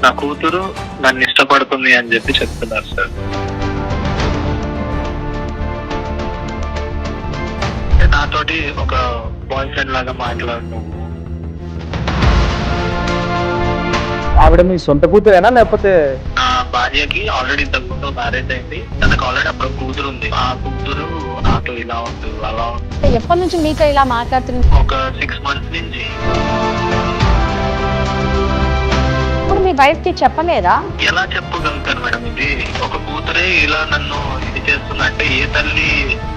నా కూతురు నన్ను ఇష్టపడుతుంది అని చెప్పి చెప్తున్నారు సార్. అంటే నాతోటి ఒక బాయ్ ఫ్రెండ్ లాగా మాట్లాడు. ఆవిడ మీ సొంత కూతురేనా లేకపోతే? నా భార్యకి ఆల్రెడీ ఇంతకుముందు మ్యారేజ్ అయింది. తనకు ఆల్రెడీ అప్పుడు కూతురు ఉంది. ఆ కూతురు నాతో ఇలా ఉంది అలా ఉంది. ఎప్పటి నుంచి మీతో ఇలా మాట్లాడుతుంది? ఒక 6 months నుంచి. ఇప్పుడు మీ వైఫ్ కి చెప్పలేదా? ఎలా చెప్పగలుగుతాను మేడం? ఇది ఒక కూతురే ఇలా నన్ను ఇది చేస్తుందంటే ఏ తల్లి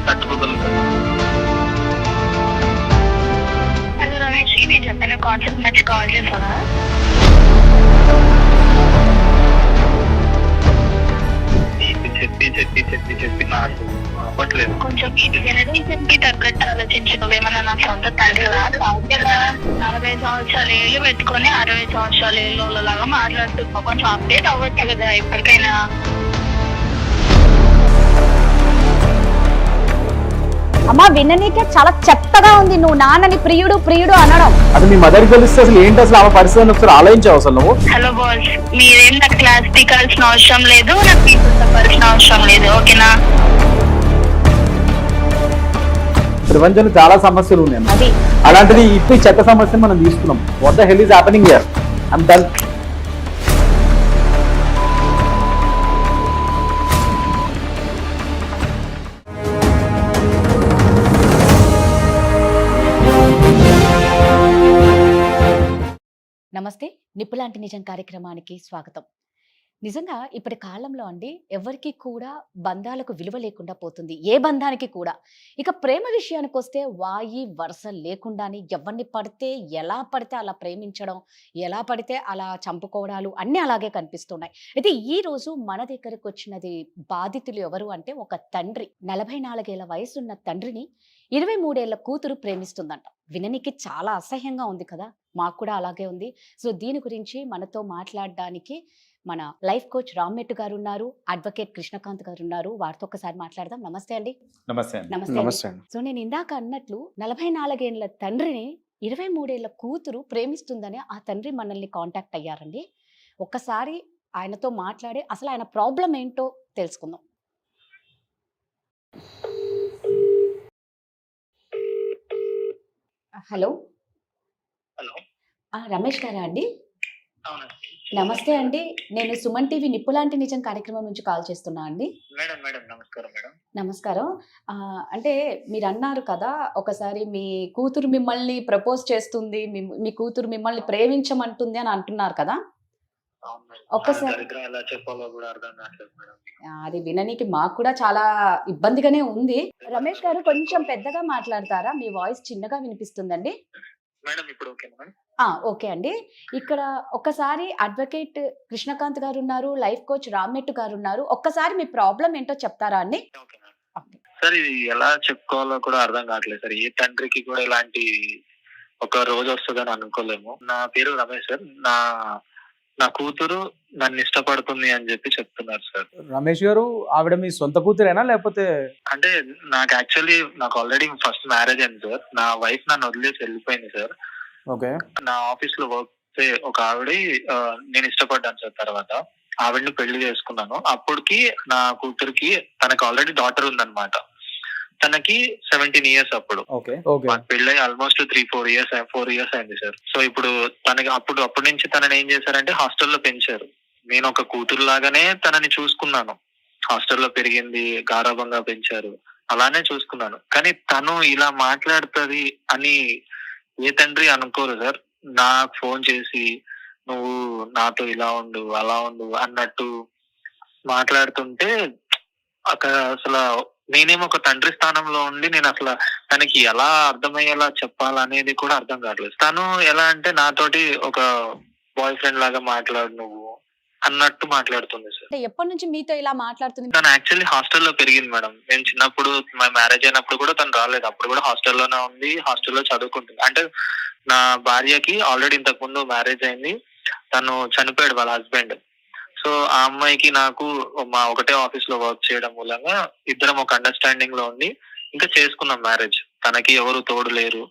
తట్టుకోగలుగుతాను? హలో రమేష్, నేను చెప్పిన కాన్సెప్ట్ నుంచి కాల్ చేస్తానా? చెప్పి నాకు అవ్వట్లేదు. కొంచెం ఈ జనరేషన్ కి తగ్గట్టు ఆలోచించు. నువ్వేమన్నా నా సొంత తండ్రి 40 సంవత్సరాలు ఏళ్ళు పెట్టుకొని 60 సంవత్సరాలు ఏళ్ళు లాగా మాట్లాడుతున్నావు. కొంచెం అప్డేట్ అవ్వచ్చు కదా ఇప్పటికైనా. అమ్మా విననీకే చాలా చెత్తగా ఉంది నువ్వు నాన్నని ప్రియుడు ప్రియుడు అనడం. అది మీ మదర్కి తెలిస్తే అసలు ఏంటి అసలు ఆమె పరిస్థితి ఒకసారి ఆలోచించావు అసలు నువ్వు? హలో బాస్, మీరేం నాకు క్లాస్ పీకాల్సిన అవసరం లేదు, నాకు పీపుల్ చెప్పాల్సిన అవసరం లేదు, ఓకేనా? ప్రపంచంలో చాలా సమస్యలు ఉన్నాయి. అది అలాంటిది ఇప్పుడు చెత్త సమస్యను మనం తీసుకున్నాం. What the hell is happening here? I'm done. నమస్తే, నిప్పులాంటి నిజం కార్యక్రమానికి స్వాగతం. నిజంగా ఇప్పటి కాలంలో అండి ఎవరికి కూడా బంధాలకు విలువ లేకుండా పోతుంది, ఏ బంధానికి కూడా. ఇక ప్రేమ విషయానికి వస్తే వాయి వరుస లేకుండానే ఎవరిని పడితే ఎలా పడితే అలా ప్రేమించడం, ఎలా పడితే అలా చంపుకోవడాలు అన్నీ అలాగే కనిపిస్తున్నాయి. అయితే ఈ రోజు మన దగ్గరకు వచ్చినది బాధితులు ఎవరు అంటే ఒక తండ్రి. 44 ఏళ్ల వయసున్న తండ్రిని 23 ఏళ్ల కూతురు ప్రేమిస్తుందంట. విననికి చాలా అసహ్యంగా ఉంది కదా, మాకు కూడా అలాగే ఉంది. సో దీని గురించి మనతో మాట్లాడడానికి మన లైఫ్ కోచ్ రామ్మెట్టు గారు ఉన్నారు, అడ్వకేట్ కృష్ణకాంత్ గారు ఉన్నారు. వారితో ఒకసారి మాట్లాడదాం. నమస్తే అండి. నమస్తే. నమస్తే అండి. సో నేను ఇందాక అన్నట్లు 44 ఏళ్ల తండ్రిని 23 ఏళ్ల కూతురు ప్రేమిస్తుందని ఆ తండ్రి మనల్ని కాంటాక్ట్ అయ్యారండి. ఒక్కసారి ఆయనతో మాట్లాడి అసలు ఆయన ప్రాబ్లం ఏంటో తెలుసుకుందాం. హలో హలో, రమేష్ గారా అండి? అవునండి. నమస్తే అండి, నేను సుమన్ టీవీ నిప్పులాంటి నిజం కార్యక్రమం నుంచి కాల్ చేస్తున్నా అండి. మేడం మేడం నమస్కారం మేడం. నమస్కారం. అంటే మీరు అన్నారు కదా ఒకసారి మీ కూతురు మిమ్మల్ని ప్రపోజ్ చేస్తుంది, మీ కూతురు మిమ్మల్ని ప్రేమించమంటుంది అని అంటున్నారు కదా. అవును మేడం. ఒక్కసారి దరిద్రం ఎలా చెప్పాలో కూడా అర్థం కావట్లేదు మేడం. అది విననీకి మాకు కూడా చాలా ఇబ్బందిగానే ఉంది. రమేష్ గారు కొంచెం పెద్దగా మాట్లాడతారా? మీ వాయిస్ చిన్నగా వినిపిస్తుందండి. మేడం ఇప్పుడు ఓకేనా మేడం? ఓకే అండి. ఇక్కడ ఒక్కసారి అడ్వకేట్ కృష్ణకాంత్ గారు ఉన్నారు, లైఫ్ కోచ్ రామ్మెట్టు గారు ఉన్నారు. ఒక్కసారి మీ ప్రాబ్లం ఏంటో చెప్తారా అండి? Okay madam. సార్ ఇది ఎలా చెప్పుకోవాలో కూడా అర్థం కావట్లేదు సార్. ఏ తండ్రికి కూడా ఇలాంటి ఒక రోజు వస్తుందని అనుకోలేము. నా పేరు రమేష్ సార్. నా కూతురు నన్ను ఇష్టపడుతుంది అని చెప్పి చెప్తున్నారు సార్. రమేష్ గారు, ఆవిడ మీ సొంత కూతురేనా లేకపోతే? అంటే నాకు ఆల్రెడీ ఫస్ట్ మ్యారేజ్ అయింది సార్. నా వైఫ్ నన్ను వదిలేసి వెళ్ళిపోయింది సార్. ఓకే. నా ఆఫీస్ లో వర్క్ ఒక ఆవిడ నేను ఇష్టపడ్డాను సార్. తర్వాత ఆవిడని పెళ్లి చేసుకున్నాను. అప్పటికి నా కూతురికి తనకి ఆల్రెడీ డాటర్ ఉందన్నమాట. తనకి 17 years అప్పుడు. మాకు పెళ్ళి ఆల్మోస్ట్ 4 years అయింది సార్. సో ఇప్పుడు తనకి అప్పటి నుంచి తనని ఏం చేశారంటే హాస్టల్లో పెంచారు. నేను ఒక కూతురు లాగానే తనని చూసుకున్నాను. హాస్టల్లో పెరిగింది, గారాబంగా పెంచారు, అలానే చూసుకున్నాను. కానీ తను ఇలా మాట్లాడుతుంది అని ఏ తండ్రి అనుకోరు సార్. నాకు ఫోన్ చేసి నువ్వు నాతో ఇలా ఉండు అలా ఉండు అన్నట్టు మాట్లాడుతుంటే అక్కడ అసలు నేనేమో ఒక తండ్రి స్థానంలో ఉండి నేను అసలు తనకి ఎలా అర్థమయ్యేలా చెప్పాలనేది కూడా అర్థం కావట్లేదు. తను ఎలా అంటే నాతోటి ఒక బాయ్ ఫ్రెండ్ లాగా మాట్లాడు నువ్వు అన్నట్టు మాట్లాడుతుంది సార్. అంటే ఎప్పటి నుంచి మీతో ఇలా మాట్లాడుతుంది? తను యాక్చువల్లీ హాస్టల్లో పెరిగింది మేడం. నేను చిన్నప్పుడు మా మ్యారేజ్ అయినప్పుడు కూడా తను రాలేదు. అప్పుడు కూడా హాస్టల్లోనే ఉంది, హాస్టల్లో చదువుకుంటుంది. అంటే నా భార్యకి ఆల్రెడీ ఇంతకు ముందు మ్యారేజ్ అయింది. తను చనిపోయాడు వాళ్ళ హస్బెండ్. సో ఆ అమ్మాయికి నాకు మా ఒకటే ఆఫీస్ లో వర్క్ చేయడం మూలంగా ఇద్దరం ఒక అండర్స్టాండింగ్ లో ఉండి ఇంకా చేసుకున్నాం మ్యారేజ్. తనకి ఎవరు తోడు లేరు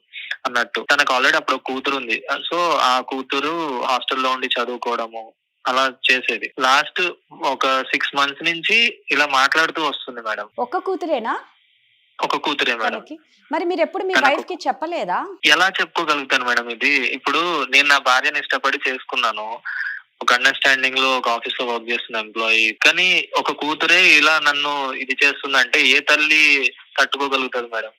అన్నట్టు. తనకు ఆల్రెడీ అప్పుడు కూతురు ఉంది. సో ఆ కూతురు హాస్టల్లో ఉండి చదువుకోవడము అలా చేసేది. లాస్ట్ ఒక 6 months నుంచి ఇలా మాట్లాడుతూ వస్తుంది మేడం. ఒక్క కూతురేనా ఒక కూతురే మేడం. తనకి? మరి మీరు ఎప్పుడు మీ తనకు- వైఫ్ కి చెప్పలేదా? ఎలా చెప్పుకోగలుగుతాను మేడం ఇది? ఇప్పుడు నేను నా భార్యని ఇష్టపడి చేసుకున్నాను. ఒక అండర్స్టాండింగ్ లో ఒక ఆఫీస్ లో వర్క్ చేస్తున్న ఎంప్లాయీ. కానీ ఒక కూతురే ఇలా నన్ను ఇది చేస్తుందంటే ఏ తల్లి తట్టుకోగలుగుతుంది మేడం?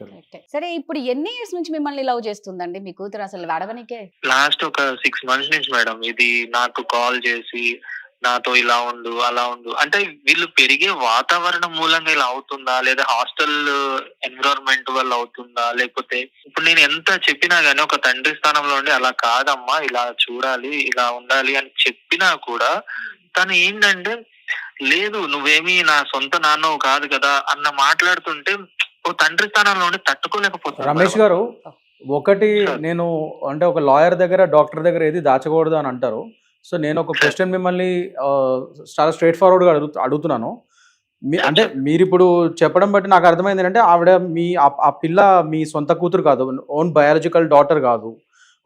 కరెక్టే. సరే ఇప్పుడు ఎన్ని ఇయర్స్ నుంచి మిమ్మల్ని లవ్ చేస్తుందండి మీ కూతురు? అసలు అడగనికే. లాస్ట్ ఒక 6 months నుంచి మేడం. ఇది నాకు కాల్ చేసి నాతో ఇలా ఉండు అలా ఉండు అంటే వీళ్ళు పెరిగే వాతావరణం మూలంగా ఇలా అవుతుందా, లేదా హాస్టల్ ఎన్విరాన్మెంట్ వల్ల అవుతుందా, లేకపోతే ఇప్పుడు నేను ఎంత చెప్పినా గానీ ఒక తండ్రి స్థానంలో ఉండి అలా కాదమ్మా, ఇలా చూడాలి, ఇలా ఉండాలి అని చెప్పినా కూడా తను ఏంటంటే లేదు నువ్వేమీ నా సొంత నాన్నవు కాదు కదా అన్న మాట్లాడుతుంటే ఓ తండ్రి స్థానంలో ఉండి తట్టుకోలేకపోతున్నా. రమేష్ గారు, ఒకటి నేను అంటే ఒక లాయర్ దగ్గర డాక్టర్ దగ్గర ఏది దాచకూడదు అని అంటారు. సో నేను ఒక క్వశ్చన్ మిమ్మల్ని చాలా స్ట్రైట్ ఫార్వర్డ్గా అడుగుతున్నాను. అంటే మీరు ఇప్పుడు చెప్పడం బట్టి నాకు అర్థమైంది ఏంటంటే ఆవిడ ఆ పిల్ల మీ సొంత కూతురు కాదు, ఓన్ బయాలజికల్ డాటర్ కాదు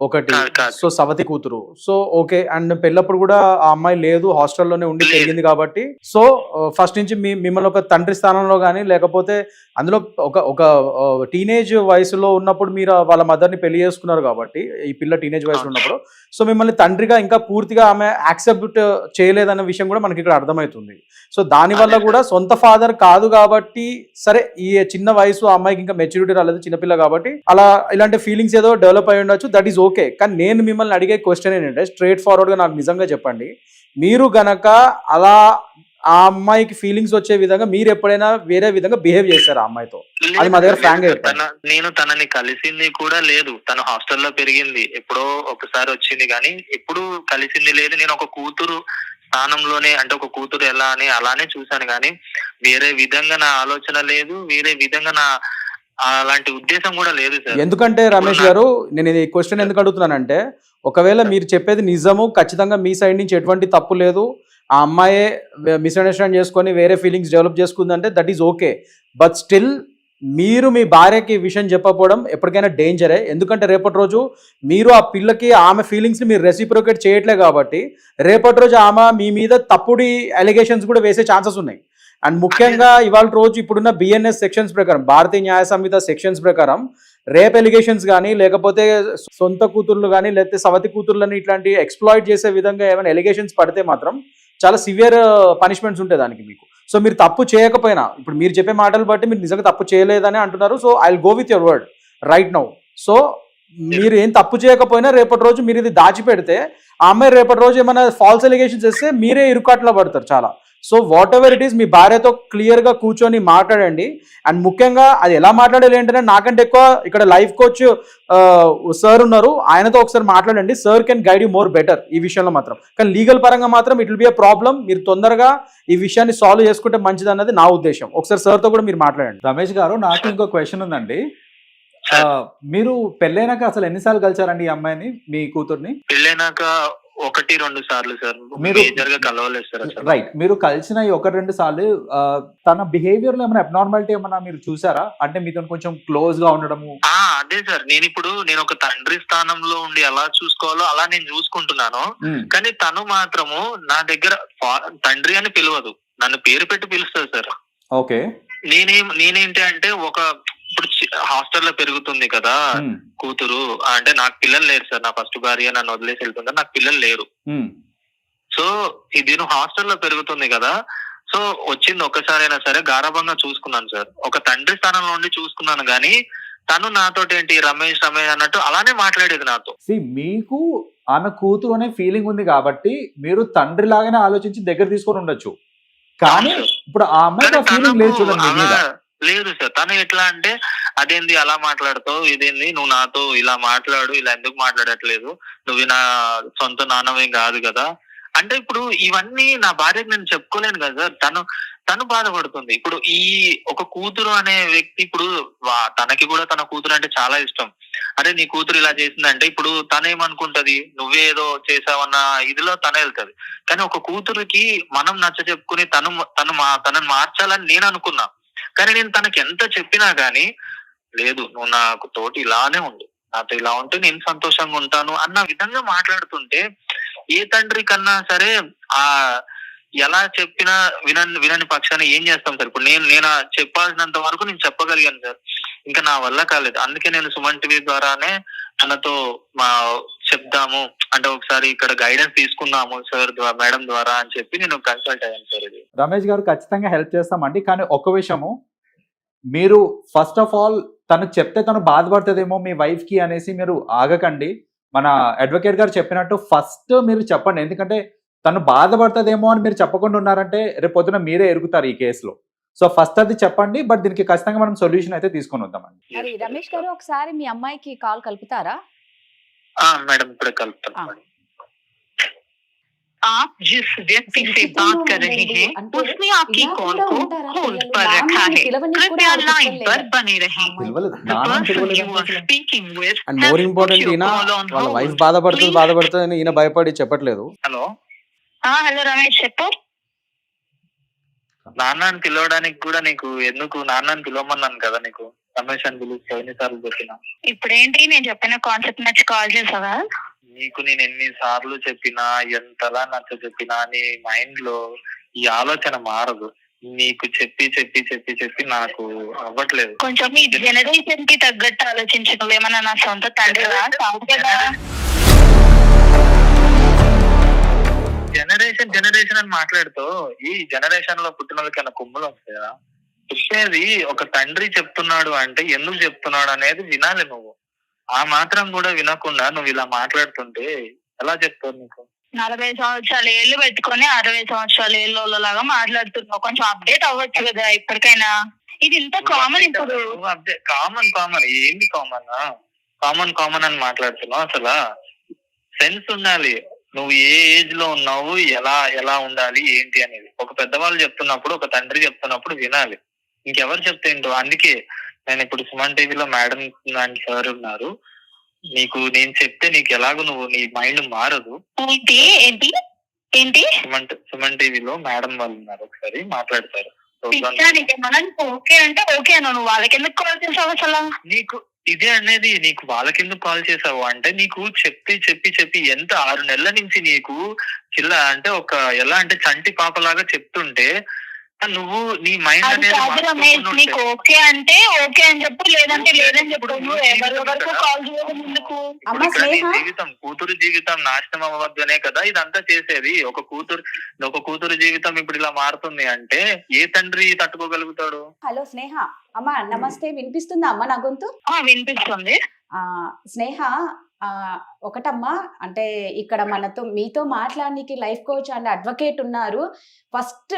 ఒకటి. సో సవతి కూతురు. So okay. అండ్ పెళ్ళప్పుడు కూడా ఆ అమ్మాయి లేదు, హాస్టల్లోనే ఉండి పెరిగింది కాబట్టి సో ఫస్ట్ నుంచి మిమ్మల్ని ఒక తండ్రి స్థానంలో కానీ లేకపోతే అందులో ఒక టీనేజ్ వయసులో ఉన్నప్పుడు మీరు వాళ్ళ మదర్ని పెళ్లి చేసుకున్నారు కాబట్టి ఈ పిల్ల టీనేజ్ వయసులో ఉన్నప్పుడు సో మిమ్మల్ని తండ్రిగా ఇంకా పూర్తిగా ఆమె యాక్సెప్ట్ చేయలేదన్న విషయం కూడా మనకి ఇక్కడ అర్థమవుతుంది. సో దానివల్ల కూడా సొంత ఫాదర్ కాదు కాబట్టి సరే ఈ చిన్న వయసు ఆ అమ్మాయికి ఇంకా మెచ్యూరిటీ రాలేదు, చిన్నపిల్ల కాబట్టి అలా ఇలాంటి ఫీలింగ్స్ ఏదో డెవలప్ అయి ఉండొచ్చు, దట్ ఈస్ ఓకే. కానీ నేను మిమ్మల్ని అడిగే క్వశ్చన్ ఏంటంటే స్ట్రైట్ ఫార్వర్డ్గా నాకు నిజంగా చెప్పండి, మీరు గనక అలా ఆ అమ్మాయికి ఫీలింగ్స్ వచ్చే విధంగా మీరు ఎప్పుడైనా వేరే విధంగా బిహేవ్ చేశారు ఆ అమ్మాయితో? అది మా దగ్గర ఫ్రాంక్ గా చెప్పండి. నేను తనని కలిసింది కూడా లేదు. తను హాస్టల్లో పెరిగింది, ఎప్పుడో ఒకసారి వచ్చింది కానీ ఎప్పుడు కలిసింది లేదు. నేను ఒక కూతురు స్థానంలోనే అంటే ఒక కూతురు ఎలా అని అలానే చూశాను కానీ వేరే విధంగా నా ఆలోచన లేదు, వేరే విధంగా నా అలాంటి ఉద్దేశం కూడా లేదు సార్. ఎందుకంటే రమేష్ గారు నేను ఈ క్వశ్చన్ ఎందుకు అడుగుతున్నానంటే ఒకవేళ మీరు చెప్పేది నిజము, ఖచ్చితంగా మీ సైడ్ నుంచి ఎటువంటి తప్పు లేదు, ఆ అమ్మాయే మిస్అండర్స్టాండ్ చేసుకొని వేరే ఫీలింగ్స్ డెవలప్ చేసుకుందంటే that is okay. But still మీరు మీ భార్యకి ఈ విషయం చెప్పకపోవడం ఎప్పటికైనా డేంజరే. ఎందుకంటే రేపటి రోజు మీరు ఆ పిల్లకి ఆమె ఫీలింగ్స్ని మీరు రెసిప్రోకేట్ చేయట్లే కాబట్టి రేపటి రోజు ఆమె మీ మీద తప్పుడు అలిగేషన్స్ కూడా వేసే ఛాన్సెస్ ఉన్నాయి. అండ్ ముఖ్యంగా ఇవాళ రోజు ఇప్పుడున్న బిఎన్ఎస్ సెక్షన్స్ ప్రకారం, భారతీయ న్యాయ సంహిత సెక్షన్స్ ప్రకారం రేప్ ఎలిగేషన్స్ కానీ లేకపోతే సొంత కూతుర్లు కానీ లేకపోతే సవతి కూతుర్లని ఇట్లాంటి ఎక్స్ప్లాయిట్ చేసే విధంగా ఏమైనా ఎలిగేషన్స్ పడితే మాత్రం చాలా సివియర్ పనిష్మెంట్స్ ఉంటాయి దానికి మీకు. సో మీరు తప్పు చేయకపోయినా ఇప్పుడు మీరు చెప్పే మాటలు బట్టి మీరు నిజంగా తప్పు చేయలేదని అంటున్నారు. So I will go with your word right now. So మీరు ఏం తప్పు చేయకపోయినా రేపటి రోజు మీరు ఇది దాచిపెడితే ఆ అమ్మాయి రేపటి రోజు ఏమైనా ఫాల్స్ ఎలిగేషన్స్ వేస్తే మీరే ఇరుకాట్లో పడతారు చాలా. So whatever it is మీ భార్యతో క్లియర్గా కూర్చొని మాట్లాడండి. అండ్ ముఖ్యంగా అది ఎలా మాట్లాడాలి ఏంటంటే నాకంటే ఎక్కువ ఇక్కడ లైఫ్ కోచ్ సార్ ఉన్నారు, ఆయనతో ఒకసారి మాట్లాడండి. Sir can guide you more better ఈ విషయంలో మాత్రం. కానీ లీగల్ పరంగా మాత్రం it will be a problem. మీరు తొందరగా ఈ విషయాన్ని సాల్వ్ చేసుకుంటే మంచిది అన్నది నా ఉద్దేశం. ఒకసారి సార్తో కూడా మీరు మాట్లాడండి. రమేష్ గారు, నాకు ఇంకో క్వశ్చన్ ఉందండి. మీరు పెళ్ళైనాక అసలు ఎన్నిసార్లు కలిసారండి ఈ అమ్మాయిని, మీ కూతుర్ని? పెళ్ళైనాక 1-2 సార్లు సార్. మీరు మేజర్ గా కలవలేదు సార్. రైట్, మీరు కలిసిన ఈ 1-2 సార్లు తన బిహేవియర్ లో ఏమైనా అబ్నార్మాలిటీ ఏమైనా మీరు చూసారా? అంటే మీతో కొంచెం క్లోజ్ గా ఉండడము? అదే సార్, నేను ఒక తండ్రి స్థానంలో ఉండి ఎలా చూసుకోవాలో అలా నేను చూసుకుంటున్నాను. కానీ తను మాత్రము నా దగ్గర తండ్రి అని పిలవదు, నన్ను పేరు పెట్టి పిలుస్తుంది సార్. ఓకే. నేనేంటి అంటే ఇప్పుడు హాస్టల్లో పెరుగుతుంది కదా కూతురు, అంటే నాకు పిల్లలు లేరు సార్. నా ఫస్ట్ భార్య నన్ను వదిలేసి వెళ్తుందా, నాకు పిల్లలు లేరు. సో ఇది హాస్టల్లో పెరుగుతుంది కదా, సో వచ్చింది ఒక్కసారైనా సరే గారాబంగా చూసుకున్నాను సార్. ఒక తండ్రి స్థానంలో ఉండి చూసుకున్నాను కానీ తను నాతోటి ఏంటి రమేష్ అన్నట్టు అలానే మాట్లాడేది నాతో. మీకు ఆమె కూతురు అనే ఫీలింగ్ ఉంది కాబట్టి మీరు తండ్రి లాగానే ఆలోచించి దగ్గర తీసుకొని ఉండొచ్చు. కానీ ఇప్పుడు ఆ అమ్మాయి ఫీలింగ్ లేదు చూడండి. లేదు సార్, తను ఎట్లా అంటే అదేంది అలా మాట్లాడతావు, ఇదేంది నువ్వు నాతో ఇలా మాట్లాడు, ఇలా ఎందుకు మాట్లాడట్లేదు, నువ్వు నా సొంత నాన్నవేం కాదు కదా అంటే ఇప్పుడు ఇవన్నీ నా భార్యకు నేను చెప్పుకోలేను కదా సార్. తను బాధపడుతుంది. ఇప్పుడు ఈ ఒక కూతురు అనే వ్యక్తి ఇప్పుడు తనకి కూడా తన కూతురు అంటే చాలా ఇష్టం. అరే నీ కూతురు ఇలా చేసిందంటే ఇప్పుడు తనేమనుకుంటది, నువ్వేదో చేసావన్న ఇదిలో తనే వెళ్తది. కానీ ఒక కూతురుకి మనం నచ్చ చెప్పుకుని తనను మార్చాలని నేను అనుకున్నా. కానీ నేను తనకి ఎంత చెప్పినా గానీ లేదు నువ్వు నాకు తోటి ఇలానే ఉండు, నాతో ఇలా ఉంటే నేను సంతోషంగా ఉంటాను అన్న విధంగా మాట్లాడుతుంటే ఏ తండ్రి కన్నా సరే ఆ ఎలా చెప్పినా వినని పక్షాన్ని ఏం చేస్తాం సార్. ఇప్పుడు నేను చెప్పాల్సినంత వరకు నేను చెప్పగలిగాను సార్, ఇంకా నా వల్ల కాలేదు. అందుకే నేను సుమన్ టీవీ ద్వారానే తనతో చెప్దాము అంటే ఒకసారి ఇక్కడ గైడెన్స్ తీసుకుందాము సార్ మేడం ద్వారా అని చెప్పి నేను కన్సల్ట్ అయ్యాను సార్. ఇది రమేష్ గారు ఖచ్చితంగా హెల్ప్ చేస్తామండి. కానీ ఒక్క విషయము, మీరు ఫస్ట్ ఆఫ్ ఆల్ తను చెప్తే తను బాధపడుతుందేమో మీ వైఫ్ కి అనేసి మీరు ఆగకండి. మన అడ్వకేట్ గారు చెప్పినట్టు ఫస్ట్ మీరు చెప్పండి. ఎందుకంటే తను బాధపడుతుందేమో అని మీరు చెప్పకుండా ఉన్నారంటే రేపు పొద్దున మీరే ఎరుగుతారు ఈ కేసులో. సో ఫస్ట్ అది చెప్పండి, బట్ దీనికి ఖచ్చితంగా మనం సొల్యూషన్ అయితే తీసుకొని వద్దామండి. మరి రమేష్ గారు ఒకసారి మీ అమ్మాయికి కాల్ కలుపుతారా? మేడం ఇప్పుడే కలుపుతాను మేడం. आप जिस व्यक्ति से बात कर रहे हैं उसने आपकी कॉल को होल्ड पर रखा है, कृपया लाइन पर बने रहें। అండ్ మోర్ ఇంపార్టెంట్ ఈయన వాళ్ళ వైఫ్ బాధపడుతుంది ఈయన భయపడి చెప్పట్లేదు. హలో హలో రమేష్ చెప్పు. నాన్నని పిలవడానికి కూడా నీకు ఎందుకు నాన్నని పిలవమన్నాను కదా, నీకు రమేష్ అని పిలుస్తా ఎన్నిసార్లు చెప్పినా. ఇప్పుడేంటి నేను చెప్పిన కాన్సెప్ట్ నచ్చి కాల్ చేసావా? నీకు నేను ఎన్నిసార్లు చెప్పినా ఎంతలా నచ్చ చెప్పినా నీ మైండ్ లో ఈ ఆలోచన మారదు. నీకు చెప్పి చెప్పి చెప్పి చెప్పి నాకు అవ్వట్లేదు. కొంచెం ఈ జనరేషన్ కి తగ్గట్టు ఆలోచించు. నువ్వేమన్నా నా సొంత తండ్రివా? జనరేషన్ అని మాట్లాడుతూ ఈ జనరేషన్ లో పుట్టిన వాళ్ళకి కొమ్ములు వస్తాయా? చెప్పేది ఒక తండ్రి చెప్తున్నాడు అంటే ఎందుకు చెప్తున్నాడు అనేది వినాలి. నువ్వు ఆ మాత్రం కూడా వినకుండా నువ్వు ఇలా మాట్లాడుతుంటే ఎలా చెప్తావు? నీకు 40 సంవత్సరాలు ఏళ్ళు పెట్టుకొని 60 సంవత్సరాలు ఏళ్ళలాగా మాట్లాడుతున్నావు. కొంచెం అప్డేట్ అవ్వచ్చు కదా ఇప్పటికైనా. ఇది ఇంత కామన్. ఇప్పుడు కామన్ ఏంటి కామన్ అని మాట్లాడుతున్నావు? అసలు సెన్స్ ఉండాలి. నువ్వు ఏ ఏజ్ లో ఉన్నావు, ఎలా ఉండాలి ఏంటి అనేది ఒక పెద్దవాళ్ళు చెప్తున్నప్పుడు, ఒక తండ్రి చెప్తున్నప్పుడు వినాలి. ఇంకెవరు చెప్తే ఏంటో. అందుకే నేను ఇప్పుడు సుమన్ టీవీలో మేడం అండ్ సార్ ఉన్నారు. నేను చెప్తే నీకు ఎలాగో నీ మైండ్ మారదు. ఏంటి సుమన్ టీవీలో మేడం వాళ్ళు ఉన్నారు, ఒకసారి మాట్లాడతారు. ఓకే అంటే ఓకే అను. నువ్వు వాళ్ళకి ఎందుకు కాల్ చేసావు అసలు? నీకు ఇదే అనేది నీకు వాళ్ళకెందుకు కాల్ చేసావు అంటే నీకు చెప్పి ఎంత 6 నెలల నుంచి నీకు అంటే ఎలా అంటే చంటి పాపలాగా చెప్తుంటే నువ్వు నీ మైండ్ అనేది నీకు ఓకే అంటే ఓకే అని చెప్పు, లేదంటే లేదని చెప్పు. కూతురు జీవితం నాశనం అవ్వద్దనే కదా ఇదంతా చేసేది. ఒక కూతురు జీవితం ఇప్పుడు ఇలా మారుతుంది అంటే ఏ తండ్రి తట్టుకోగలుగుతాడు? హలో స్నేహ అమ్మా, నమస్తే. వినిపిస్తుందా అమ్మా నా గొంతు? వినిపిస్తుంది. స్నేహ ఒకటమ్మా, అంటే ఇక్కడ మీతో మాట్లాడడానికి లైఫ్ కోచ్ అండ్ అడ్వకేట్ ఉన్నారు. ఫస్ట్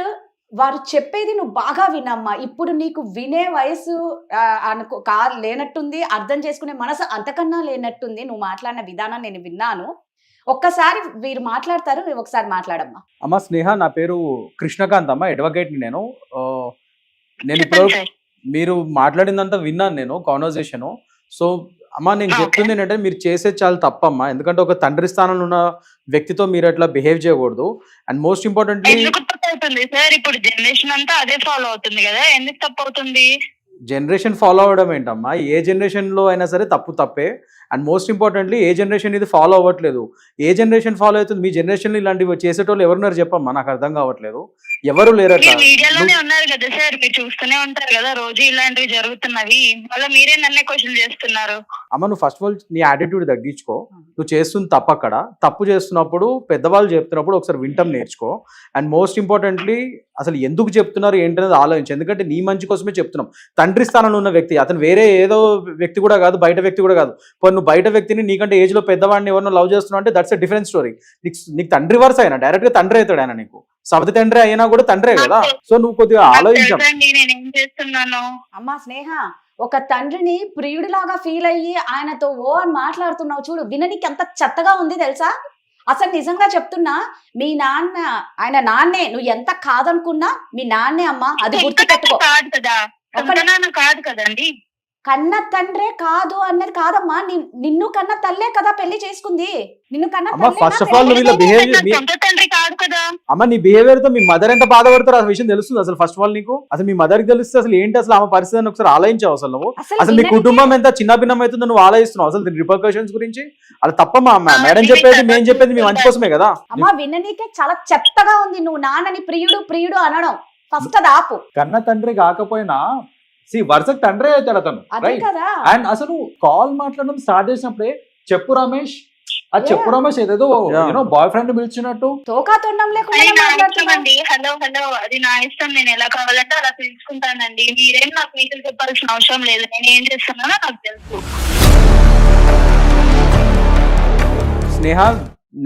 వారు చెప్పేది నువ్వు బాగా వినమ్మా. ఇప్పుడు నీకు వినే వయసు లేనట్టుంది, అర్థం చేసుకునే మనసు అంతకన్నా లేనట్టుంది. నువ్వు మాట్లాడిన విధానం నేను విన్నాను. ఒక్కసారి వీరు మాట్లాడతారు, నువ్వు ఒకసారి మాట్లాడమ్మా. అమ్మ స్నేహ, నా పేరు కృష్ణకాంత్ అమ్మ, అడ్వకేట్ ని. నేను ఇప్పుడు మీరు మాట్లాడిందంతా విన్నాను నేను కాన్వర్సేషన్. సో అమ్మా, నేను చెప్తుంది ఏంటంటే మీరు చేసేది చాలా తప్పమ్మా. ఎందుకంటే ఒక తండ్రి స్థానంలో ఉన్న వ్యక్తితో మీరు అట్లా బిహేవ్ చేయకూడదు. అండ్ మోస్ట్ ఇంపార్టెంట్లీ సార్ ఇప్పుడు జనరేషన్ అంతా అదే ఫాలో అవుతుంది కదా, ఎందుకు తప్పు అవుతుంది? జనరేషన్ ఫాలో అవడం ఏంటమ్మా? ఏ జనరేషన్ లో అయినా సరే తప్పే. And most importantly A generation ఇది ఫాలో అవ్వట్లేదు. ఏ జనరేషన్ ఫాలో అవుతుంది? మీ జనరేషన్ లో ఇలాంటివి చేసేటోళ్ళు ఎవరున్నారు చెప్పమ్మా? నాకు అర్థం కావట్లేదు. ఎవరు లేరట. మీడియాలోనే ఉన్నారు కదా సార్, మీరు చూస్తూనే ఉంటారు కదా రోజు ఇలాంటివి జరుగుతున్నవి. మళ్ళీ మీరే నన్నే క్వశ్చన్ చేస్తున్నారు. అమ్మ, నువ్వు ఫస్ట్ ఆఫ్ ఆల్ నీ యాటిట్యూడ్ తగ్గించుకో. నువ్వు చేస్తుంది తప్పు చేస్తున్నప్పుడు పెద్దవాళ్ళు చెప్తున్నప్పుడు ఒకసారి వింటం నేర్చుకో. అండ్ మోస్ట్ ఇంపార్టెంట్లీ అసలు ఎందుకు చెప్తున్నారు ఏంటనేది ఆలోచించు. ఎందుకంటే నీ మంచి కోసమే చెప్తున్నాం. తండ్రి స్థానంలో ఉన్న వ్యక్తి అతను వేరే ఏదో వ్యక్తి కూడా కాదు, బయట వ్యక్తి కూడా కాదు. నువ్వు బయట వ్యక్తిని నీకంటే ఏజ్ లో పెద్దవాడిని ఎవరినో లవ్ చేస్తున్నావు అంటే దట్స్ ఎ డిఫరెంట్ స్టోరీ. నీకు తండ్రి వరుస అయినా డైరెక్ట్ గా తండ్రి అవుతాడు ఆయన. నీకు సబతి తండ్రి అయినా కూడా తండ్రే కదా. సో నువ్వు కొద్దిగా ఆలోచించావు. అమ్మా స్నేహ, ఒక తండ్రిని ప్రియుడిలాగా ఫీల్ అయ్యి ఆయనతో అని మాట్లాడుతున్నావు చూడు, విననికి ఎంత చెత్తగా ఉంది తెలుసా? అసలు నిజంగా చెప్తున్నా, మీ నాన్న ఆయన నాన్నే. నువ్వు ఎంత కాదనుకున్నా మీ నాన్నే అమ్మా, అది గుర్తుపెట్టుకో. కాదు కదండి, కన్న తండ్రే కాదు అన్నది కాదమ్మా. నిన్ను కన్న తల్లే కదా పెళ్లి చేసుకుంది. నిన్ను కన్న ఫస్ట్ ఆఫ్ ఆల్ తండ్రి కాదు కదా. అమ్మ నీ బిహేవియర్ తో మీ మదర్ ఎంత బాధపడతారో ఆ విషయం తెలుస్తుంది అసలు. ఫస్ట్ ఆఫ్ ఆల్ నీకు అసలు మీ మదర్ కి తెలిస్తే అసలు ఏంటి అసలు ఆమె పరిస్థితి అని ఒకసారి ఆలోచించావు అసలు నువ్వు. అసలు మీ కుటుంబం ఎంత చిన్న భిన్నం అవుతుందో నువ్వు ఆలోచిస్తున్నావు అసలు దీని రిపర్కషన్స్ గురించి. అది తప్పమ్మా, మేడం చెప్పేది మేము చెప్పేది మీ మంచి కోసమే కదా. అమ్మా విననీకే చాలా చెత్తగా ఉంది నువ్వు నాన్నని ప్రియుడు ప్రియుడు అనడం. ఫస్ట్ అది ఆపు. కన్న తండ్రి కాకపోయినా వరుసకు తండ్రి అవుతాడు అతను, అదే రైట్? కదా. అండ్ అసలు కాల్ మాట్లాడడం స్టార్ట్ చేసినప్పుడే చెప్పు రమేష్, అది చెప్పు రమేష్ ఏదేదో యూనో బాయ్ ఫ్రెండ్ పిలిచినట్టు తోకా తొండం లేకుండా అది నా ఇష్టం మాట్లాడుతున్నావు. అండి. హలో హలో, అది నా ఇష్టం. నేను ఎలా కావాలంటే అలా పిలుచుకుంటానండి. మీరేం నాకు మీతో చెప్పాల్సిన అవసరం లేదు. నేను ఏం చేస్తున్నానో నాకు తెలుసు. స్నేహ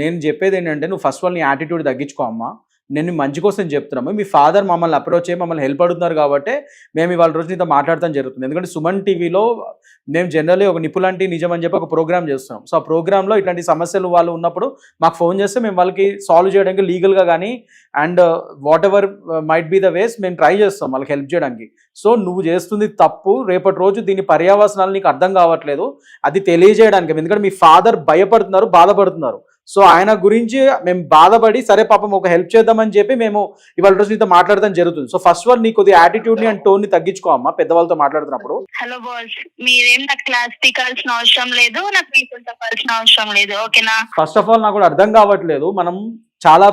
నేను చెప్పేది ఏంటంటే నువ్వు ఫస్ట్ ఆఫ్ ఆల్ నీ యాటిట్యూడ్ తగ్గించుకో అమ్మా. నేను మంచి కోసం చెప్తున్నాము. మీ ఫాదర్ మమ్మల్ని అప్రోచ్ అయ్యి మమ్మల్ని హెల్ప్ అడుగుతున్నారు కాబట్టి మేము ఇవాళ రోజు నీతో మాట్లాడటం జరుగుతుంది. ఎందుకంటే సుమన్ టీవీలో మేము జనరల్లీ ఒక నిపులాంటి నిజం అని చెప్పి ఒక ప్రోగ్రామ్ చేస్తున్నాం. సో ఆ ప్రోగ్రాంలో ఇట్లాంటి సమస్యలు వాళ్ళు ఉన్నప్పుడు మాకు ఫోన్ చేస్తే మేము వాళ్ళకి సాల్వ్ చేయడానికి లీగల్గా కానీ and whatever might be the ways మేము ట్రై చేస్తాం వాళ్ళకి హెల్ప్ చేయడానికి. సో నువ్వు చేస్తుంది తప్పు. రేపటి రోజు దీని పర్యావసనాలు నీకు అర్థం కావట్లేదు, అది తెలియజేయడానికి. ఎందుకంటే మీ ఫాదర్ భయపడుతున్నారు, బాధపడుతున్నారు. సో ఆయన గురించి మేము బాధపడి సరే పాపం ఒక హెల్ప్ చేద్దామని చెప్పి మేము ఇవాళ రోజు నీతో మాట్లాడడం జరుగుతుంది. సో ఫస్ట్ ఆఫ్ ఆల్ నీ కొద్దిగా యాటిట్యూడ్ ని అండ్ టోన్ ని తగ్గించుకో అమ్మా పెద్దవాళ్ళతో మాట్లాడుతున్నప్పుడు. హలో బాస్, మీరేం నాకు క్లాస్ పీకాల్సిన అవసరం లేదు, నాకు మీతో చెప్పాల్సిన అవసరం లేదు, ఓకేనా? ఫస్ట్ ఆఫ్ ఆల్ నాకు కూడా అర్థం కావట్లేదు. మనం చాలా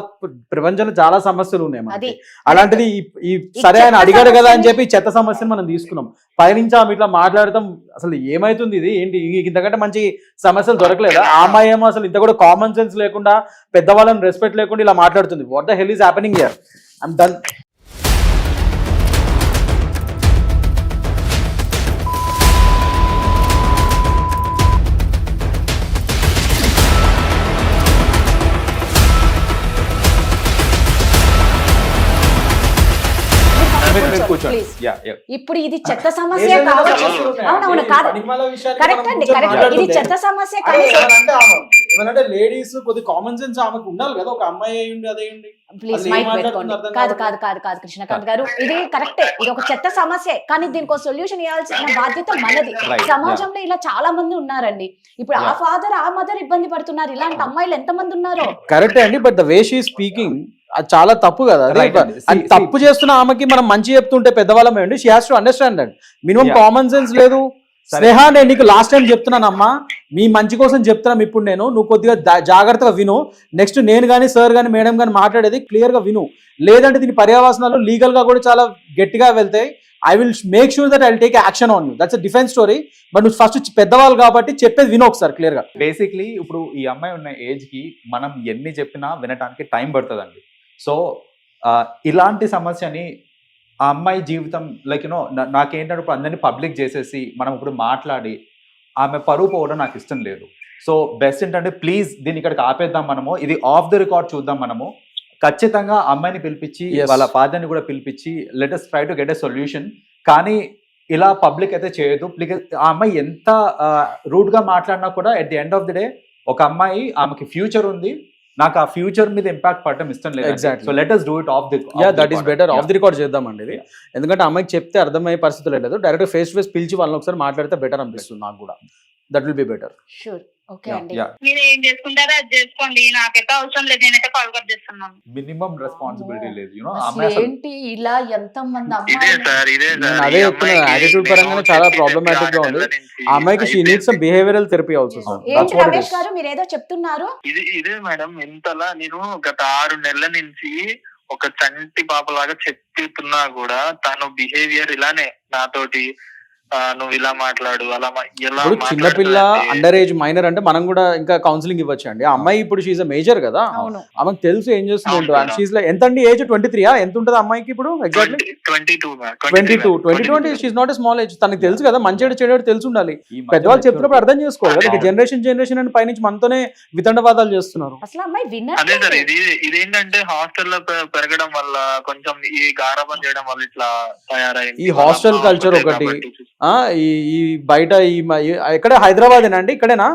ప్రపంచంలో చాలా సమస్యలు ఉన్నాయి అది మనకి. అలాంటిది ఈ సరే ఆయన అడిగాడు కదా అని చెప్పి చెత్త సమస్యను మనం తీసుకున్నాం. పైనుంచి ఆమె ఇట్లా మాట్లాడతాం అసలు ఏమైతుంది ఇది ఏంటి? ఇంతకంటే మంచి సమస్యలు దొరకలేదా? ఆ అమ్మాయి ఏమో అసలు ఇంత కూడా కామన్ సెన్స్ లేకుండా పెద్దవాళ్ళని రెస్పెక్ట్ లేకుండా ఇలా మాట్లాడుతుంది. What the hell is happening here? I'm done. Please. Yeah. ఇప్పుడు ఇది చెత్త సమస్య కావచ్చు. అవునవును కాదు, కరెక్ట్ అండి, కరెక్ట్. ఇది చెత్త సమస్య కానీ ఏమంటే లేడీస్ కొద్ది కామన్ సెన్స్ ఆమెకు ఉండాలి కదా. ఒక అమ్మాయి అయ్యండి అదేయండి. ప్లీజ్ మైక్ పెట్టుకోండి. కాదు కాదు కాదు కాదు కృష్ణకాంత్ గారు, ఇది కరెక్టే. ఇది ఒక చెత్త సమస్య కానీ దీనికి ఒక సొల్యూషన్ ఇవ్వాల్సిన బాధ్యత మనది. సమాజంలో ఇలా చాలా మంది ఉన్నారండి. ఇప్పుడు ఆ ఫాదర్ ఆ మదర్ ఇబ్బంది పడుతున్నారు. ఇలాంటి అమ్మాయిలు ఎంత మంది ఉన్నారు? కరెక్టే అండి, but the way she speaking అది చాలా తప్పు కదా. అది తప్పు చేస్తున్న ఆమెకి మనం మంచి చెప్తుంటే పెద్దవాళ్ళం ఏంటి, she has to understand that. Minimum common sense లేదు. స్నేహ నేను నీకు లాస్ట్ టైం చెప్తున్నానమ్మా, మీ మంచి కోసం చెప్తున్నాం. ఇప్పుడు నువ్వు కొద్దిగా జాగ్రత్తగా విను. నెక్స్ట్ నేను కానీ సార్ కానీ మేడం కానీ మాట్లాడేది క్లియర్గా విను. లేదంటే దీని పర్యావసనాలు లీగల్గా కూడా చాలా గట్టిగా వెళ్తాయి. I will make sure that I will take action on you. That's a defence story. But నువ్వు ఫస్ట్ పెద్దవాళ్ళు కాబట్టి చెప్పేది విను ఒకసారి క్లియర్గా. బేసిక్లీ ఇప్పుడు ఈ అమ్మాయి ఉన్న ఏజ్ కి మనం ఎన్ని చెప్పినా వినటానికి టైం పడుతుందండి. సో ఇలాంటి సమస్యని ఆ అమ్మాయి జీవితం లైక్ యూనో నాకేంటంటే ఇప్పుడు అందరినీ పబ్లిక్ చేసేసి మనం ఇప్పుడు మాట్లాడి ఆమె పరువు పోవడం నాకు ఇష్టం లేదు. సో బెస్ట్ ఏంటంటే ప్లీజ్ దీన్ని ఇక్కడికి ఆపేద్దాం. మనము ఇది ఆఫ్ ద రికార్డ్ చూద్దాం. మనము ఖచ్చితంగా అమ్మాయిని పిలిపించి వాళ్ళ ఫాదర్ని కూడా పిలిపించి let us try to get a solution. కానీ ఇలా పబ్లిక్ అయితే చేయొద్దు. ఆ అమ్మాయి ఎంత రూడ్ గా మాట్లాడినా కూడా at the end of the day ఒక అమ్మాయి ఆమెకి ఫ్యూచర్ ఉంది. నాకు ఆ ఫ్యూచర్ మీద ఇంపాక్ట్ పడటం ఇష్టం లేదు. Exactly. So let us do it off the that is better. Of the record చేద్దామండి ఇది. ఎందుకంటే అమ్మాయికి చెప్తే అర్థమయ్యే పరిస్థితులు లేదు. డైరెక్ట్ ఫేస్ టు ఫేస్ పిలిచి వాళ్ళని ఒకసారి మాట్లాడితే బెటర్ అనిపిస్తుంది నాకు కూడా. That will be better. Sure. Okay అండి, మీరు ఏం చేసుకుంటారో అది చేసుకోండి, నాకైతే అవసరం లేదు. నేనైతే కాల్ కట్ చేస్తున్నాను. మినిమం రెస్పాన్సిబిలిటీ లేదు. యూనో ఏంటి ఇలా ఎంత మంది ఇదే సార్ ఇదే సార్. అదే చెప్తున్నా, యాటిట్యూడ్ పరంగానే చాలా ప్రాబ్లమాటిక్ గా ఉంది. ఆ అమ్మాయికి she needs some behavioural therapy also. ఏంటి రమేష్ గారు మీరు ఏదో చెప్తున్నారు? ఇదే మేడం, ఇంతలా నేను గత 6 నెలల నుంచి ఒక చంటి పాపలాగా చెప్తున్నా కూడా తను బిహేవియర్ ఇలానే నాతోటి. నువ్వు ఇలా మాట్లాడు అలా ఇప్పుడు చిన్నపిల్ల అండర్ ఏజ్ మైనర్ అంటే మనం కూడా ఇంకా కౌన్సిలింగ్ ఇవ్వచ్చు అండి. ఆ అమ్మాయి ఇప్పుడు షీఈ్ మేజర్ కదా, ఆమెకు తెలుసు ఏం చేస్తుంది. అండ్ షీఈ్ ఎంత అండి ఏజ్ 23 ఎంత ఉంటుంది అమ్మాయికి ఇప్పుడు? ఎగ్జాక్ట్లీ 22 అంటే she's not a small age. తనకి తెలుసు కదా మంచి చెడు తెలిసి ఉండాలి. పెద్దవాళ్ళు చెప్తున్నప్పుడు అర్థం చేసుకోవాలి కదా. జనరేషన్ అని పైనుంచి మనతోనే వితండవాదాలు చేస్తున్నారు. అసలు అమ్మాయి అదే సార్, ఇదేంటంటే హాస్టల్లో పెరగడం వల్ల కొంచెం ఈ గారాబం చేయడం వల్ల ఇట్లా తయారైంది. ఈ హాస్టల్ కల్చర్ ఒకటి, ఈ బయట ఎక్కడ హైదరాబాదేనా అండి? ఇక్కడేనా?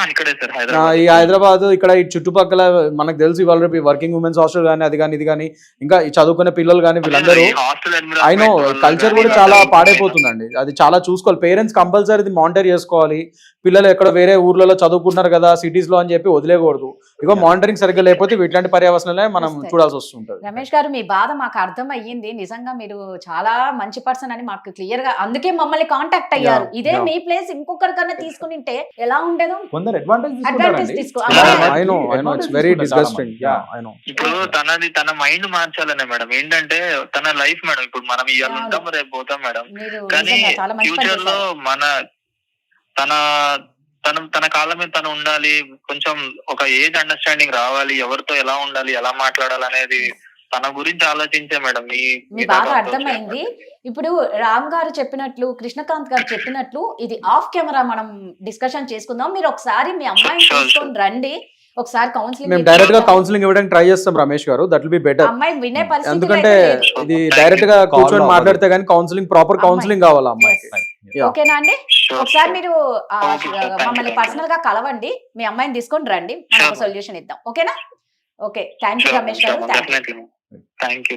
ఇక్కడే సార్ ఈ హైదరాబాద్. హైదరాబాద్ ఇక్కడ ఈ చుట్టుపక్కల మనకు తెలుసు ఇవాళ రేపు వర్కింగ్ ఉమెన్స్ హాస్టల్ కానీ అది కానీ ఇది కానీ ఇంకా ఈ చదువుకునే పిల్లలు కానీ వీళ్ళందరూ హాస్టల్ ఐ నో కల్చర్ కూడా చాలా పాడైపోతుందండి. అది చాలా చూసుకోవాలి. పేరెంట్స్ కంపల్సరీ ఇది మానిటర్ చేసుకోవాలి. పిల్లలు ఎక్కడ వేరే ఊర్లలో చదువుకుంటున్నారు కదా సిటీస్ లో అని చెప్పి వదిలేకూడదు. ఇగో మానిటరింగ్ సరిగ్గా లేకపోతే ఇట్లాంటి పర్యవసనాలే మనం చూడాల్సి వస్తుంటది. రమేష్ గారు మీ బాధ మాకు అర్థం అయ్యింది. నిజంగా మీరు చాలా మంచి పర్సన్ అని మాకు క్లియర్ గా, అందుకే మమ్మల్ని కాంటాక్ట్ అయ్యారు. ఇదే మీ ప్లేస్ ఇంకొకరికన్నా తీసుకుని ఉంటే ఎలా ఉండేదో. కొందరు అడ్వాంటేజ్ తీసుకో. I know, it's very disgusting. I know. ఇప్పుడు తన మైండ్ మార్చాలనే మేడం. ఏంటంటే తన లైఫ్ మేడం. ఇప్పుడు మనం ఇవాళ ఉంటాం రేపు పోతాం మేడం. మీరు కానీ నిజంగా చాలా మంచి పని ఫ్యూచర్ లో చేశారు. తన కాళ్ళ మీద తను ఉండాలి. కొంచెం ఒక ఏజ్ అండర్స్టాండింగ్ రావాలి. ఎవరితో ఎలా ఉండాలి, ఎలా మాట్లాడాలి అనేది తన గురించి ఆలోచించే మేడం. మీ బాధ అర్థమైంది. ఇప్పుడు రామ్ గారు చెప్పినట్లు, కృష్ణకాంత్ గారు చెప్పినట్లు ఇది ఆఫ్ కెమెరా మనం డిస్కషన్ చేసుకుందాం. మీరు ఒకసారి మీ అమ్మాయిని Sure. తీసుకొని రండి. ఒకసారి కౌన్సిలింగ్ మేము డైరెక్ట్ గా కౌన్సిలింగ్ ఇవ్వడానికి ట్రై చేస్తాం రమేష్ గారు. That will be better. అమ్మాయి వినే పరిస్థితి ఎందుకంటే ఇది డైరెక్ట్ గా కూర్చొని మాట్లాడితే గానీ కౌన్సిలింగ్ ప్రాపర్ కౌన్సిలింగ్ కావాలి అమ్మాయికి. ఓకేనా అండి? Sure, ఒకసారి sure. మీరు Okay, sir. Thank మమ్మల్ని you. పర్సనల్ గా కలవండి. మీ అమ్మాయిని తీసుకొని రండి. మనం Sure. సొల్యూషన్ ఇద్దాం. ఓకేనా? ఓకే, థ్యాంక్ యూ రమేష్ గారు. Thank you.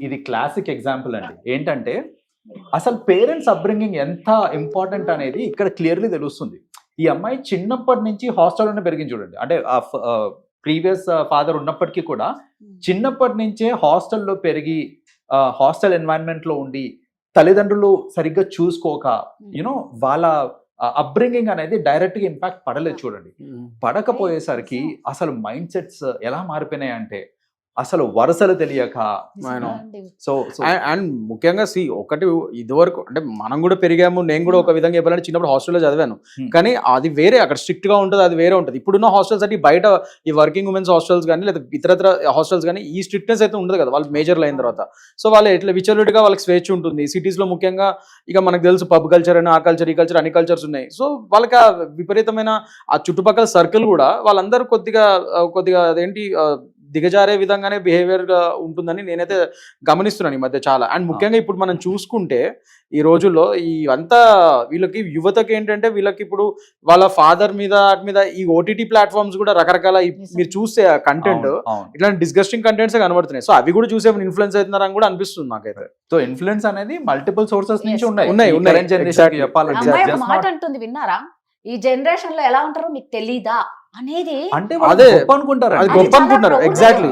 ఇది క్లాసిక్ ఎగ్జాంపుల్ అండి. ఏంటంటే అసలు పేరెంట్స్ అప్బ్రింగింగ్ ఎంత ఇంపార్టెంట్ అనేది ఇక్కడ క్లియర్లీ తెలుస్తుంది. ఈ అమ్మాయి చిన్నప్పటి నుంచి హాస్టల్లోనే పెరిగింది చూడండి. అంటే ప్రీవియస్ ఫాదర్ ఉన్నప్పటికీ కూడా చిన్నప్పటి నుంచే హాస్టల్లో పెరిగి హాస్టల్ ఎన్వైరన్మెంట్ లో ఉండి తల్లిదండ్రులు సరిగ్గా చూసుకోక యూనో వాళ్ళ అప్బ్రింగింగ్ అనేది డైరెక్ట్ గా ఇంపాక్ట్ పడలేదు చూడండి. పడకపోయేసరికి అసలు మైండ్ సెట్స్ ఎలా మారిపోయినాయి అంటే అసలు వరుసలు తెలియక సో అండ్ ముఖ్యంగా ఒకటి ఇదివరకు అంటే మనం కూడా పెరిగాము. నేను కూడా ఒక విధంగా చెప్పాలంటే చిన్నప్పుడు హాస్టల్లో చదివాను. కానీ అది వేరే, అక్కడ స్ట్రిక్ట్ గా ఉంటుంది, అది వేరే ఉంటుంది. ఇప్పుడున్న హాస్టల్స్ అంటే బయట ఈ వర్కింగ్ ఉమెన్స్ హాస్టల్స్ కానీ లేదా ఇతరత్ర హాస్టల్స్ కానీ ఈ స్ట్రిక్ట్నెస్ అయితే ఉండదు కదా వాళ్ళు మేజర్లు అయిన తర్వాత. సో వాళ్ళు ఎట్లా విచలవిడిగా వాళ్ళకి స్వేచ్ఛ ఉంటుంది. సిటీస్ లో ముఖ్యంగా ఇక మనకు తెలుసు పబ్ కల్చర్ అని, ఆ కల్చర్, ఈ కల్చర్, అన్ని కల్చర్స్ ఉన్నాయి. సో వాళ్ళకి ఆ విపరీతమైన ఆ చుట్టుపక్కల సర్కిల్ కూడా వాళ్ళందరూ కొద్దిగా అదేంటి దిగజారే విధంగానే బిహేవియర్ గా ఉంటుందని నేనైతే గమనిస్తున్నాను ఈ మధ్య చాలా. అండ్ ముఖ్యంగా ఇప్పుడు మనం చూసుకుంటే ఈ రోజుల్లో ఈ అంతా వీళ్ళకి యువతకి ఏంటంటే వీళ్ళకి ఇప్పుడు వాళ్ళ ఫాదర్ మీద ఈ ఓటీటీ ప్లాట్ఫామ్స్ కూడా రకరకాల మీరు చూస్తే కంటెంట్ ఇట్లాంటి డిస్గస్టింగ్ కంటెంట్స్ కనబడుతున్నాయి. సో అవి కూడా చూసే ఇన్ఫ్లుయెన్స్ అవుతున్నారని కూడా అనిపిస్తుంది నాకైతే. సో ఇన్ఫ్లుయెన్స్ అనేది మల్టిపుల్ సోర్సెస్ నుంచి ఉన్నాయి. అమ్మాయి ఒక మాట అంటుంది, విన్నారా? ఈ జనరేషన్ లో ఎలా ఉంటారో మీకు తెలీదా అనేది. అంటే అదే అనుకుంటారు, అది గొప్ప అనుకుంటారు. ఎగ్జాక్ట్లీ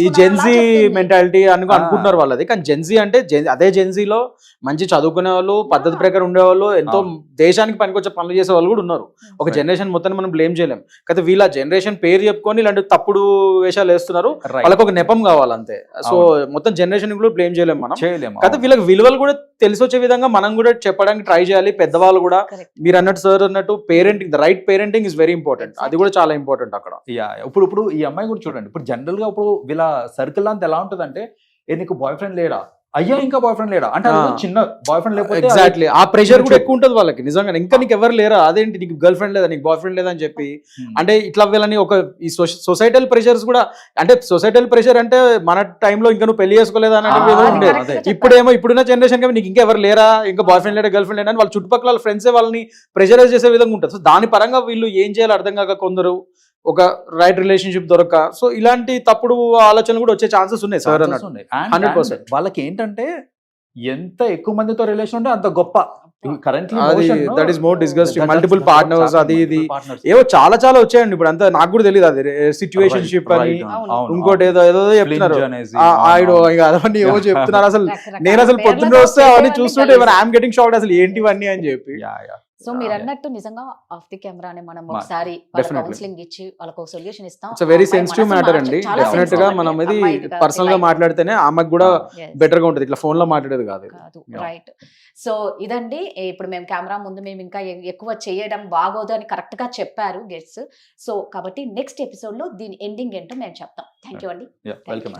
ఈ జెన్జీ మెంటాలిటీ అనుకుంటున్నారు వాళ్ళది. కానీ జెన్జీ అంటే అదే జెన్జీలో మంచి చదువుకునే వాళ్ళు, పద్ధతి ప్రకారం ఉండేవాళ్ళు, ఎంతో దేశానికి పనికొచ్చే పనులు చేసే వాళ్ళు కూడా ఉన్నారు. ఒక జనరేషన్ మొత్తాన్ని మనం బ్లేమ్ చేయలేం. అయితే వీళ్ళ జనరేషన్ పేరు చెప్పుకొని ఇలాంటి తప్పుడు వేషాలు వేస్తున్నారు. వాళ్ళకి ఒక నెపం కావాలంతే. సో మొత్తం జనరేషన్ కూడా బ్లేమ్ చేయలేం మనం. అయితే వీళ్ళకి విలువలు కూడా తెలిసి వచ్చే విధంగా మనం కూడా చెప్పడానికి ట్రై చేయాలి. పెద్దవాళ్ళు కూడా మీరు అన్నట్టు సార్ అన్నట్టు parenting, the right parenting is very important. అది కూడా చాలా ఇంపార్టెంట్ అక్కడ. ఇప్పుడు ఈ అమ్మాయి కూడా చూడండి. ఇప్పుడు జనరల్ గా ఇప్పుడు వీళ్ళ సర్కిల్ అంతా ఎలా ఉంటుంది అంటే నీకు బాయ్ ఫ్రెండ్ లేడా, అయ్యా ఇంకా బాయ్ ఫ్రెండ్ లేడా అంటే చిన్న బాయ్ ఫ్రెండ్ లేకపోతే ఎగ్జాక్ట్లీ ఆ ప్రెషర్ కూడా ఎక్కువ ఉంటుంది వాళ్ళకి నిజంగా. ఇంకా నీకు ఎవరు లేరా, అదేంటి నీకు గర్ల్ ఫ్రెండ్ లేదా, నీకు బాయ్ ఫ్రెండ్ లేదా అని చెప్పి అంటే ఇట్లా వీళ్ళని ఒక ఈ సొసైటల్ ప్రెషర్స్ కూడా అంటే సొసైటల్ ప్రెషర్ అంటే మన టైంలో ఇంకా నువ్వు పెళ్లి చేసుకోలేదా అన్నట్టు ఉండేది. ఇప్పుడేమో ఇప్పుడున్న జనరేషన్ కి నీకు ఇంకా ఎవరు లేరా, ఇంకా బాయ్ ఫ్రెండ్ లేడా, గర్ల్ ఫ్రెండ్ లేడా అని వాళ్ళ చుట్టుపక్కల వాళ్ళ ఫ్రెండ్సే వాళ్ళని ప్రెషరైజ్ చేసే విధంగా ఉంటుంది. సో దాని పరంగా వీళ్ళు ఏం చేయాలో అర్థం కాక కొందరు ఒక రైట్ రిలేషన్షిప్ దొరక సో ఇలాంటి తప్పుడు ఆలోచనలు కూడా వచ్చే ఛాన్సెస్ ఉన్నాయి సార్ అన్నట్టు. 100% వాళ్ళకి ఏంటంటే ఎంత ఎక్కువ మందితో రిలేషన్ ఉంటే అంత గొప్ప. That is more disgusting. Multiple partners అది ఇది ఏవో చాలా వచ్చాయండి. ఇప్పుడు అంతా నాకు కూడా తెలియదు. అది సిచ్యువేషన్షిప్ అని ఇంకోటి ఏదో చెప్తున్నారు. అవన్నీ ఏవో చెప్తున్నారు. అసలు నేను అసలు పొద్దున్న వస్తే అవన్నీ చూస్తుంటే ఐఎమ్ గెటింగ్ షాక్డ్ అసలు ఏంటివన్నీ అని చెప్పి. సో మీరు అన్నట్టు నిజంగా ఆఫ్ ది కెమెరానే మనం ఒకసారి కౌన్సిలింగ్ ఇచ్చి వాళ్ళకి ఒక సొల్యూషన్ ఇస్తాం. ఇట్స్ వెరీ సెన్సిటివ్ మ్యాటర్ అండి. డెఫినెట్ గా మనం ఇది పర్సనల్ గా మాట్లాడితేనే ఆమెకు కూడా బెటర్ గా ఉంటుంది. ఇట్లా ఫోన్ లో మాట్లాడేది కాదు. రైట్. సో ఇదండి. ఇప్పుడు మేము కెమెరా ముందు మేము ఇంకా ఎక్కువ చేయడం బాగోదు అని కరెక్ట్ గా చెప్పారు గెస్ట్స్. సో కాబట్టి నెక్స్ట్ ఎపిసోడ్ లో దీని ఎండింగ్ ఏంటో మేము చెప్తాం. థ్యాంక్ యూ అండి. వెల్కమ్.